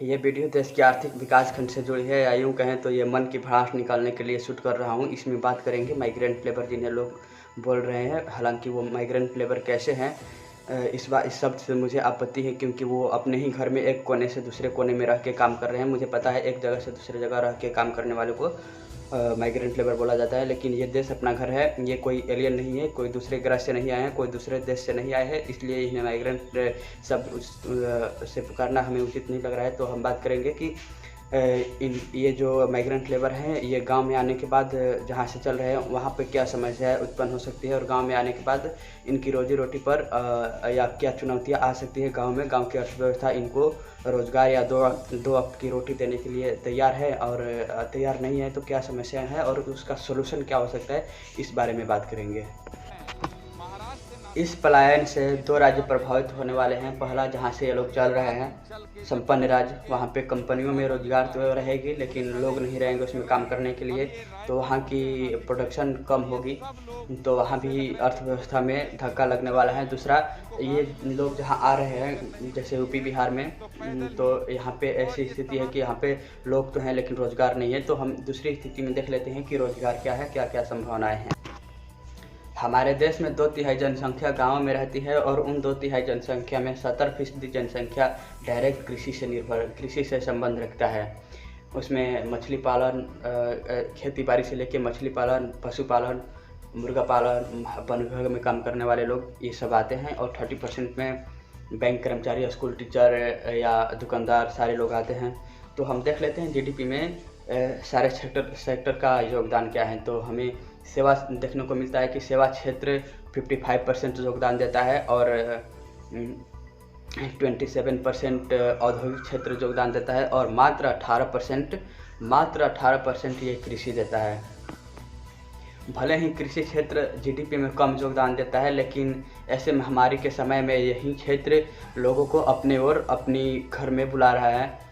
ये वीडियो देश के आर्थिक विकास खंड से जुड़ी है या यूँ कहें तो ये मन की भड़ास निकालने के लिए शूट कर रहा हूँ। इसमें बात करेंगे माइग्रेंट लेबर जिन्हें लोग बोल रहे हैं, हालांकि वो माइग्रेंट लेबर कैसे हैं। इस शब्द से मुझे आपत्ति है क्योंकि वो अपने ही घर में एक कोने से दूसरे कोने में रह के काम कर रहे हैं। मुझे पता है एक जगह से दूसरी जगह रह के काम करने वाले को माइग्रेंट लेबर बोला जाता है, लेकिन ये देश अपना घर है। ये कोई एलियन नहीं है, कोई दूसरे ग्रह से नहीं आए हैं, कोई दूसरे देश से नहीं आए हैं, इसलिए इन्हें माइग्रेंट शब्द से पुकारना हमें उचित नहीं लग रहा है। तो हम बात करेंगे कि ये जो माइग्रेंट लेबर हैं ये गांव में आने के बाद जहां से चल रहे हैं वहां पे क्या समस्याएं उत्पन्न हो सकती है और गांव में आने के बाद इनकी रोजी रोटी पर या क्या चुनौतियां आ सकती है। गांव में गांव की अर्थव्यवस्था इनको रोजगार या दो वक्त की रोटी देने के लिए तैयार है और तैयार नहीं है, तो क्या समस्याएं हैं और उसका सोल्यूशन क्या हो सकता है, इस बारे में बात करेंगे। इस पलायन से दो राज्य प्रभावित होने वाले हैं। पहला, जहां से ये लोग चल रहे हैं, संपन्न राज्य, वहां पे कंपनियों में रोजगार तो रहेगी लेकिन लोग नहीं रहेंगे उसमें काम करने के लिए, तो वहां की प्रोडक्शन कम होगी, तो वहां भी अर्थव्यवस्था में धक्का लगने वाला है। दूसरा, ये लोग जहां आ रहे हैं जैसे यूपी बिहार में, तो यहाँ पे ऐसी स्थिति है कि यहाँ पे लोग तो हैं लेकिन रोजगार नहीं है। तो हम दूसरी स्थिति में देख लेते हैं कि रोजगार क्या है, क्या क्या संभावनाएं हैं। हमारे देश में 2/3 जनसंख्या गाँव में रहती है और उन 2/3 जनसंख्या में 70% जनसंख्या डायरेक्ट कृषि से संबंध रखता है। उसमें मछली पालन, खेती बाड़ी से लेके मछली पालन, पशुपालन, मुर्गा पालन, वन विभाग में काम करने वाले लोग ये सब आते हैं और 30% में बैंक कर्मचारी, स्कूल टीचर या दुकानदार सारे लोग आते हैं। तो हम देख लेते हैं जीडीपी में सारे सेक्टर का योगदान क्या है। तो हमें सेवा देखने को मिलता है कि सेवा क्षेत्र 55% योगदान देता है और 27% औद्योगिक क्षेत्र योगदान देता है और मात्र 18% ये कृषि देता है। भले ही कृषि क्षेत्र जीडीपी में कम योगदान देता है, लेकिन ऐसे महामारी के समय में यही क्षेत्र लोगों को अपने ओर अपनी घर में बुला रहा है,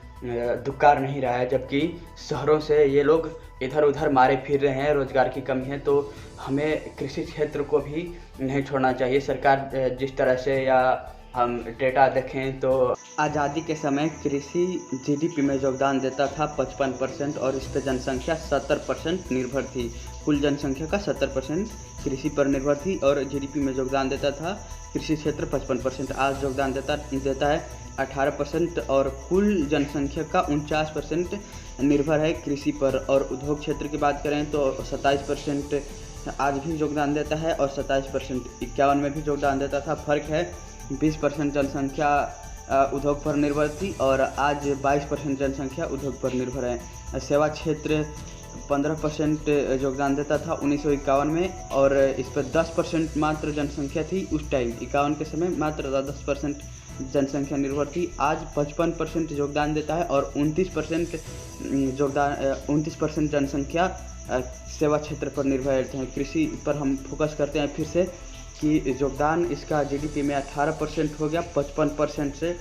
दुकार नहीं रहा है, जबकि शहरों से ये लोग इधर उधर मारे फिर रहे हैं। रोजगार की कमी है, तो हमें कृषि क्षेत्र को भी नहीं छोड़ना चाहिए। सरकार जिस तरह से, या हम डेटा देखें तो आज़ादी के समय कृषि जीडीपी में योगदान देता था 55% और इस पर जनसंख्या 70% निर्भर थी। कुल जनसंख्या का 70% कृषि पर निर्भर थी और जीडीपी में योगदान देता था कृषि क्षेत्र 55%। आज योगदान देता है 18% और कुल जनसंख्या का 49% निर्भर है कृषि पर। और उद्योग क्षेत्र की बात करें तो 27% आज भी योगदान देता है और 27% 51 में भी योगदान देता था। फर्क है 20% जनसंख्या उद्योग पर निर्भर थी और आज 22% जनसंख्या उद्योग पर निर्भर है। सेवा क्षेत्र 15% योगदान देता था 1951 में और इस पर 10% मात्र जनसंख्या थी उस टाइम। 51 के समय मात्र 10% जनसंख्या निर्भर थी। आज 55% योगदान देता है और 29% जनसंख्या सेवा क्षेत्र पर निर्भर है। कृषि पर हम फोकस करते हैं फिर से कि योगदान इसका जीडीपी में 18% हो गया 55% से,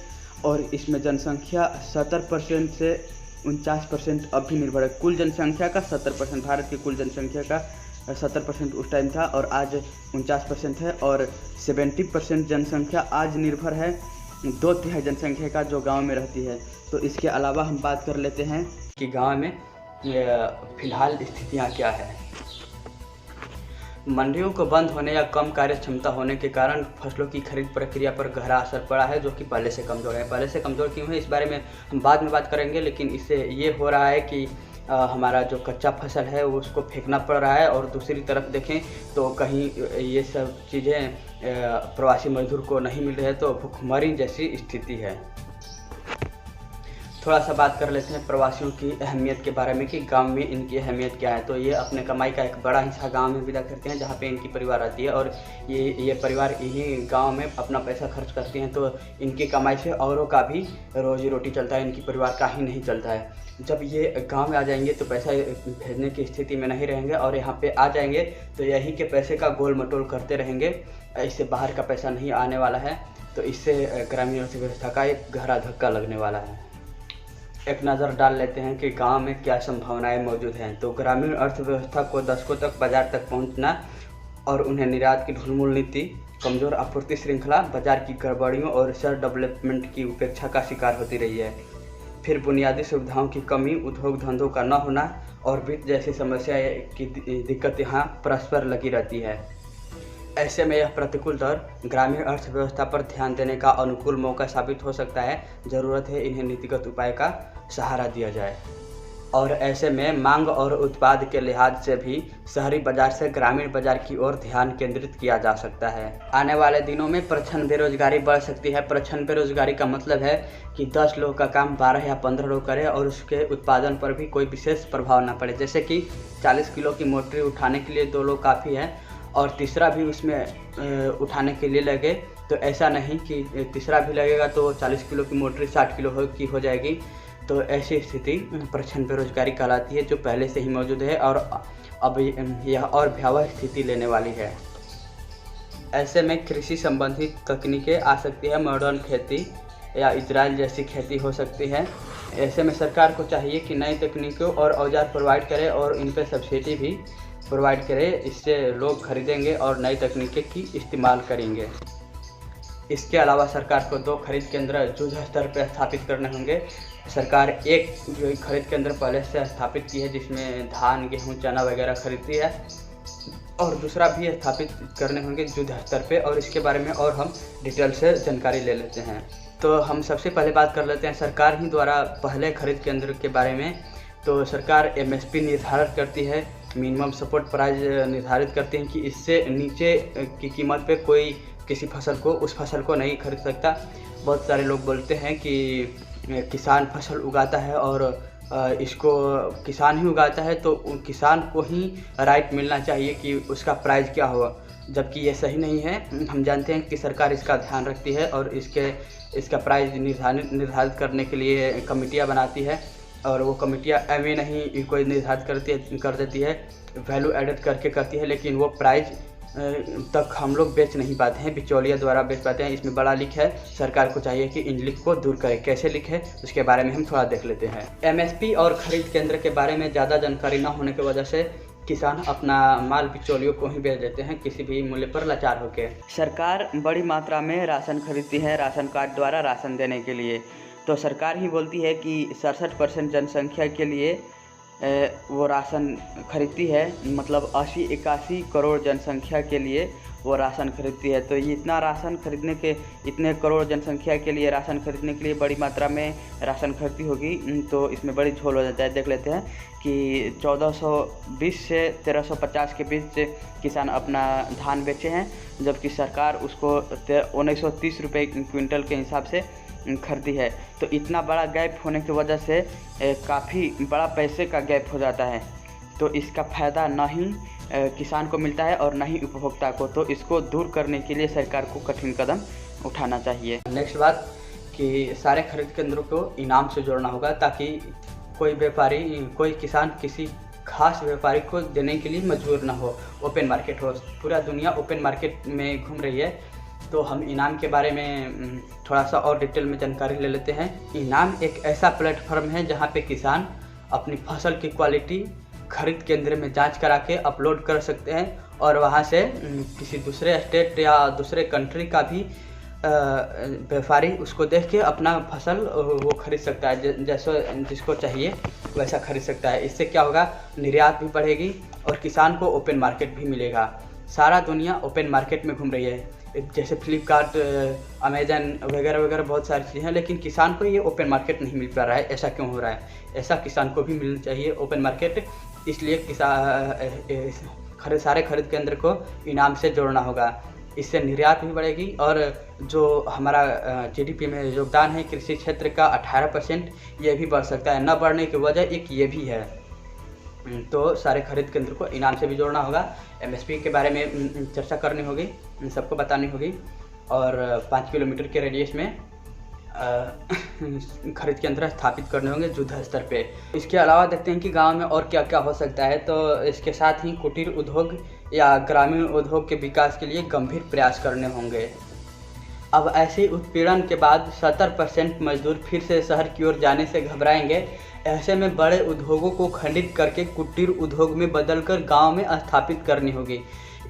और इसमें जनसंख्या 70% से 49% अब भी निर्भर है। कुल जनसंख्या का 70%, भारत की कुल जनसंख्या का 70% उस टाइम था और आज 49% है और 70% जनसंख्या आज निर्भर है 2/3 जनसंख्या का जो गांव में रहती है। तो इसके अलावा हम बात कर लेते हैं कि गांव में फिलहाल स्थितियां क्या है। मंडियों को बंद होने या कम कार्य क्षमता होने के कारण फसलों की खरीद प्रक्रिया पर गहरा असर पड़ा है, जो कि पहले से कमज़ोर है। पहले से कमज़ोर क्यों है इस बारे में हम बाद में बात करेंगे, लेकिन इससे ये हो रहा है कि हमारा जो कच्चा फसल है वो उसको फेंकना पड़ रहा है और दूसरी तरफ देखें तो कहीं ये सब चीज़ें प्रवासी मजदूर को नहीं मिल रही है, तो भुखमरी जैसी स्थिति है। थोड़ा सा बात कर लेते हैं प्रवासियों की अहमियत के बारे में कि गांव में इनकी अहमियत क्या है। तो ये अपने कमाई का एक बड़ा हिस्सा गांव में विदा करते हैं जहां पे इनकी परिवार आती है और ये परिवार इन्हीं गांव में अपना पैसा खर्च करते हैं, तो इनकी कमाई से औरों का भी रोजी रोटी चलता है, इनकी परिवार का ही नहीं चलता है। जब ये गांव में आ जाएंगे तो पैसा भेजने की स्थिति में नहीं रहेंगे और यहाँ पे आ जाएंगे तो यही के पैसे का गोल मटोल करते रहेंगे, इससे बाहर का पैसा नहीं आने वाला है। तो इससे ग्रामीण अर्थव्यवस्था का एक गहरा धक्का लगने वाला है। एक नज़र डाल लेते हैं कि गांव में क्या संभावनाएं मौजूद हैं। तो ग्रामीण अर्थव्यवस्था को दशकों तक बाजार तक पहुंचना और उन्हें निर्यात की ढुलमुल नीति, कमज़ोर आपूर्ति श्रृंखला, बाजार की गड़बड़ियों और रिसर्च डेवलपमेंट की उपेक्षा का शिकार होती रही है। फिर बुनियादी सुविधाओं की कमी, उद्योग धंधों का न होना और वित्त जैसी समस्या की दिक्कत यहाँ परस्पर लगी रहती है। ऐसे में यह प्रतिकूल दौर ग्रामीण अर्थव्यवस्था पर ध्यान देने का अनुकूल मौका साबित हो सकता है। ज़रूरत है इन्हें नीतिगत उपाय का सहारा दिया जाए। और ऐसे में मांग और उत्पाद के लिहाज से भी शहरी बाजार से ग्रामीण बाजार की ओर ध्यान केंद्रित किया जा सकता है। आने वाले दिनों में प्रच्छन्न बेरोजगारी बढ़ सकती है। प्रच्छन्न बेरोजगारी का मतलब है कि 10 लोग का काम 12 या 15 लोग करें और उसके उत्पादन पर भी कोई विशेष प्रभाव ना पड़े। जैसे कि 40 किलो की मोटरी उठाने के लिए 2 लोग काफ़ी है और तीसरा भी उसमें उठाने के लिए लगे, तो ऐसा नहीं कि तीसरा भी लगेगा तो 40 किलो की मोटरी 60 किलो की हो जाएगी। तो ऐसी स्थिति प्रच्छन्न बेरोजगारी कहलाती है, जो पहले से ही मौजूद है और अब यह और भयावह स्थिति लेने वाली है। ऐसे में कृषि संबंधी तकनीकें आ सकती है। मॉडर्न खेती या इजराइल जैसी खेती हो सकती है। ऐसे में सरकार को चाहिए कि नई तकनीकों और औजार प्रोवाइड करे और इन पर सब्सिडी भी प्रोवाइड करे। इससे लोग खरीदेंगे और नई तकनीकें की इस्तेमाल करेंगे। इसके अलावा सरकार को 2 खरीद केंद्र युद्ध स्तर पर स्थापित करने होंगे। सरकार एक खरीद केंद्र पहले से स्थापित की है जिसमें धान, गेहूं, चना वगैरह खरीदती है और दूसरा भी स्थापित करने होंगे युद्ध स्तर पे, और इसके बारे में और हम डिटेल से जानकारी ले लेते हैं। तो हम सबसे पहले बात कर लेते हैं सरकार ही द्वारा पहले खरीद केंद्र के बारे में। तो सरकार MSP निर्धारित करती है, मिनिमम सपोर्ट प्राइस निर्धारित करते हैं कि इससे नीचे की कीमत पे कोई किसी फसल को उस फसल को नहीं खरीद सकता। बहुत सारे लोग बोलते हैं कि किसान फसल उगाता है और इसको किसान ही उगाता है तो किसान को ही राइट मिलना चाहिए कि उसका प्राइस क्या हो, जबकि ये सही नहीं है। हम जानते हैं कि सरकार इसका ध्यान रखती है और इसका प्राइस निर्धारित करने के लिए कमेटियाँ बनाती है और वो कमेटियाँ एवं नहीं कोई निर्धारित कर देती है, वैल्यू एडेड करके करती है, लेकिन वो प्राइस तक हम लोग बेच नहीं पाते हैं, बिचौलिया द्वारा बेच पाते हैं। इसमें बड़ा लीक है। सरकार को चाहिए कि इन लीक को दूर करे। कैसे लीक है उसके बारे में हम थोड़ा देख लेते हैं। MSP और खरीद केंद्र के बारे में ज़्यादा जानकारी न होने की वजह से किसान अपना माल बिचौलियों को ही बेच देते हैं किसी भी मूल्य पर लाचार होकर। सरकार बड़ी मात्रा में राशन खरीदती है राशन कार्ड द्वारा राशन देने के लिए। तो सरकार ही बोलती है कि 67% जनसंख्या के लिए वो राशन खरीदती है, मतलब 80-81 करोड़ जनसंख्या के लिए वो राशन खरीदती है। तो ये इतने करोड़ जनसंख्या के लिए राशन खरीदने के लिए बड़ी मात्रा में राशन खरीदती होगी, तो इसमें बड़ी झोल हो जाता है। देख लेते हैं कि 1420 से 1350 के बीच किसान अपना धान बेचे हैं, जबकि सरकार उसको 1930 रुपये क्विंटल के हिसाब से खरीदी है। तो इतना बड़ा गैप होने की वजह से काफ़ी बड़ा पैसे का गैप हो जाता है। तो इसका फ़ायदा ना ही किसान को मिलता है और ना ही उपभोक्ता को। तो इसको दूर करने के लिए सरकार को कठिन कदम उठाना चाहिए। नेक्स्ट बात कि सारे खरीद केंद्रों को इनाम से जोड़ना होगा ताकि कोई किसान किसी खास व्यापारी को देने के लिए मजबूर ना हो। ओपन मार्केट हो, पूरा दुनिया ओपन मार्केट में घूम रही है। तो हम इनाम के बारे में थोड़ा सा और डिटेल में जानकारी ले लेते हैं। इनाम एक ऐसा प्लेटफॉर्म है जहां पे किसान अपनी फसल की क्वालिटी खरीद केंद्र में जांच करा के अपलोड कर सकते हैं और वहां से किसी दूसरे स्टेट या दूसरे कंट्री का भी व्यापारी उसको देख के अपना फसल वो खरीद सकता है, जैसा जिसको चाहिए वैसा खरीद सकता है। इससे क्या होगा, निर्यात भी बढ़ेगी और किसान को ओपन मार्केट भी मिलेगा। सारा दुनिया ओपन मार्केट में घूम रही है, जैसे फ्लिपकार्ट, अमेजन वगैरह वगैरह बहुत सारी चीज़ें हैं, लेकिन किसान को ये ओपन मार्केट नहीं मिल पा रहा है। ऐसा क्यों हो रहा है? ऐसा किसान को भी मिलना चाहिए ओपन मार्केट, इसलिए सारे खरीद केंद्र को इनाम से जोड़ना होगा। इससे निर्यात भी बढ़ेगी और जो हमारा GDP में योगदान है कृषि क्षेत्र का 18%, ये भी बढ़ सकता है। न बढ़ने की वजह एक ये भी है। तो सारे खरीद केंद्र को इनाम से भी जोड़ना होगा। MSP के बारे में चर्चा करनी होगी, सबको बतानी होगी और 5 किलोमीटर के रेडियस में खरीद केंद्र स्थापित करने होंगे युद्ध स्तर पे। इसके अलावा देखते हैं कि गांव में और क्या क्या हो सकता है। तो इसके साथ ही कुटीर उद्योग या ग्रामीण उद्योग के विकास के लिए गंभीर प्रयास करने होंगे। अब ऐसे उत्पीड़न के बाद 70% मजदूर फिर से शहर की ओर जाने से घबराएंगे। ऐसे में बड़े उद्योगों को खंडित करके कुटीर उद्योग में बदलकर गांव में स्थापित करनी होगी।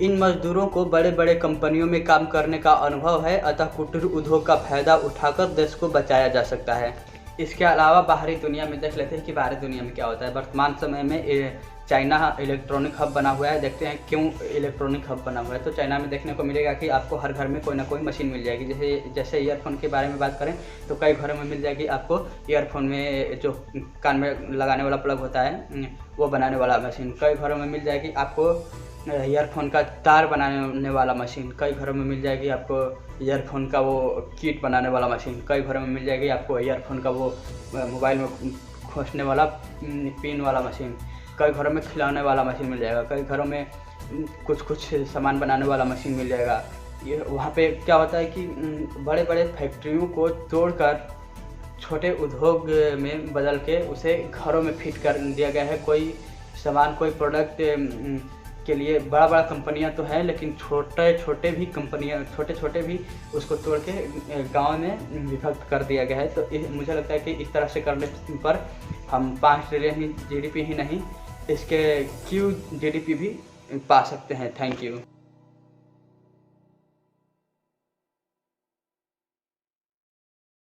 इन मजदूरों को बड़े बड़े कंपनियों में काम करने का अनुभव है, अतः कुटीर उद्योग का फायदा उठाकर देश को बचाया जा सकता है। इसके अलावा बाहरी दुनिया में देख लेते हैं कि बाहरी दुनिया में क्या होता है। वर्तमान समय में चाइना इलेक्ट्रॉनिक हब बना हुआ है। देखते हैं क्यों इलेक्ट्रॉनिक हब बना हुआ है। तो चाइना में देखने को मिलेगा कि आपको हर घर में कोई ना कोई मशीन मिल जाएगी। जैसे ईयरफोन के बारे में बात करें तो कई घरों में मिल जाएगी आपको ईयरफोन में जो कान में लगाने वाला प्लग होता है वो बनाने वाला मशीन। कई घरों में मिल जाएगी आपको ईयरफोन का तार बनाने वाला मशीन। कई घरों में मिल जाएगी आपको ईयरफोन का वो किट बनाने वाला मशीन। कई घरों में मिल जाएगी आपको ईयरफोन का वो मोबाइल में खोसने वाला पिन वाला मशीन। कई घरों में खिलौने वाला मशीन मिल जाएगा। कई घरों में कुछ सामान बनाने वाला मशीन मिल जाएगा। ये वहाँ पे क्या होता है कि बड़े बड़े फैक्ट्रियों को तोड़कर छोटे उद्योग में बदल के उसे घरों में फिट कर दिया गया है। कोई सामान कोई प्रोडक्ट के लिए बड़ा बड़ा कंपनियां तो हैं, लेकिन छोटे छोटे भी उसको तोड़ के गाँव में विभक्त कर दिया गया है। तो मुझे लगता है कि इस तरह से करने पर हम 5 ट्रिलियन GDP ही नहीं, इसके Q GDP भी पा सकते हैं। Thank you.